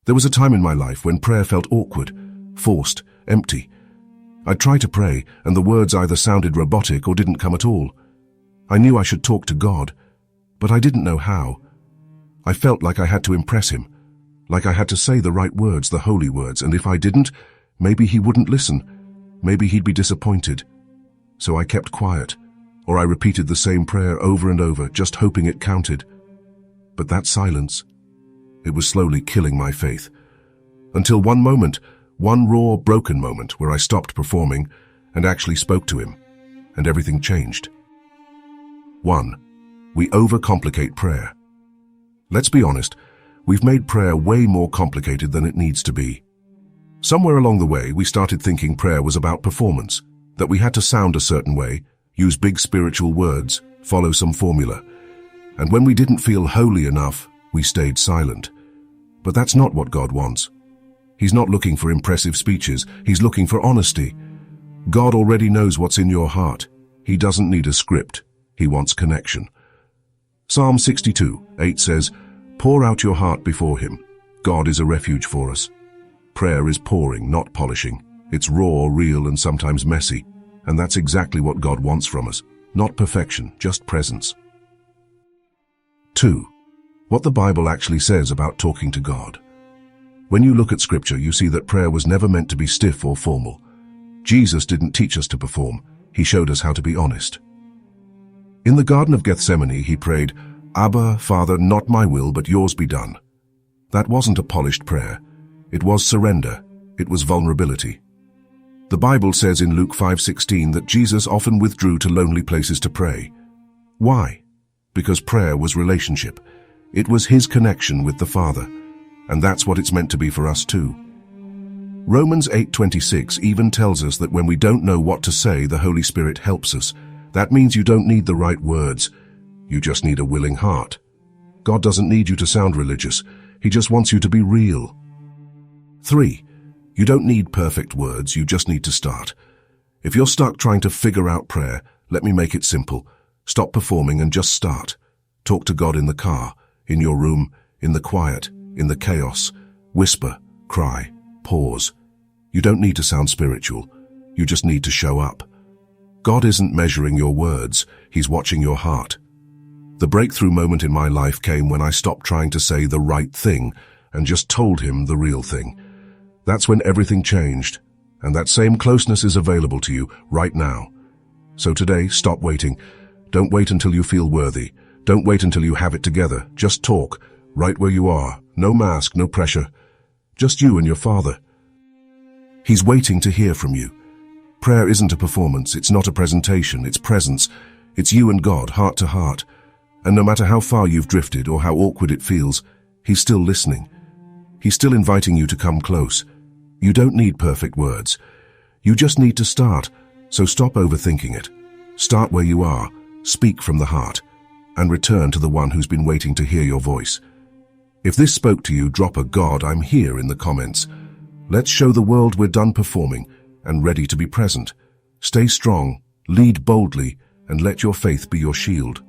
There was a time in my life when prayer felt awkward, forced, empty. I'd try to pray, and the words either sounded robotic or didn't come at all. I knew I should talk to God, but I didn't know how. I felt like I had to impress him, like I had to say the right words, the holy words, and if I didn't, maybe he wouldn't listen. Maybe he'd be disappointed. So I kept quiet, or I repeated the same prayer over and over, just hoping it counted. But that silence, it was slowly killing my faith. Until one moment, one raw, broken moment where I stopped performing and actually spoke to him, and everything changed. 1. We overcomplicate prayer. Let's be honest, we've made prayer way more complicated than it needs to be. Somewhere along the way, we started thinking prayer was about performance, that we had to sound a certain way, use big spiritual words, follow some formula. And when we didn't feel holy enough, we stayed silent. But that's not what God wants. He's not looking for impressive speeches, he's looking for honesty. God already knows what's in your heart. He doesn't need a script, he wants connection. Psalm 62:8 says, "Pour out your heart before him. God is a refuge for us." Prayer is pouring, not polishing. It's raw, real, and sometimes messy. And that's exactly what God wants from us. Not perfection, just presence. 2. What the Bible actually says about talking to God. When you look at Scripture, you see that prayer was never meant to be stiff or formal. Jesus didn't teach us to perform. He showed us how to be honest. In the Garden of Gethsemane, he prayed, "Abba, Father, not my will, but yours be done." That wasn't a polished prayer. It was surrender. It was vulnerability. The Bible says in Luke 5:16 that Jesus often withdrew to lonely places to pray. Why? Because prayer was relationship. It was his connection with the Father. And that's what it's meant to be for us too. Romans 8:26 even tells us that when we don't know what to say, the Holy Spirit helps us. That means you don't need the right words. You just need a willing heart. God doesn't need you to sound religious. He just wants you to be real. 3. You don't need perfect words, you just need to start. If you're stuck trying to figure out prayer, let me make it simple. Stop performing and just start. Talk to God in the car, in your room, in the quiet, in the chaos. Whisper, cry, pause. You don't need to sound spiritual. You just need to show up. God isn't measuring your words, he's watching your heart. The breakthrough moment in my life came when I stopped trying to say the right thing and just told him the real thing. That's when everything changed, and that same closeness is available to you right now. So today, stop waiting. Don't wait until you feel worthy. Don't wait until you have it together. Just talk, right where you are. No mask, no pressure. Just you and your Father. He's waiting to hear from you. Prayer isn't a performance, it's not a presentation, it's presence. It's you and God, heart to heart. And no matter how far you've drifted or how awkward it feels, he's still listening. He's still inviting you to come close. You don't need perfect words. You just need to start, so stop overthinking it. Start where you are, speak from the heart, and return to the one who's been waiting to hear your voice. If this spoke to you, drop a "God, I'm here" in the comments. Let's show the world we're done performing and ready to be present. Stay strong, lead boldly, and let your faith be your shield.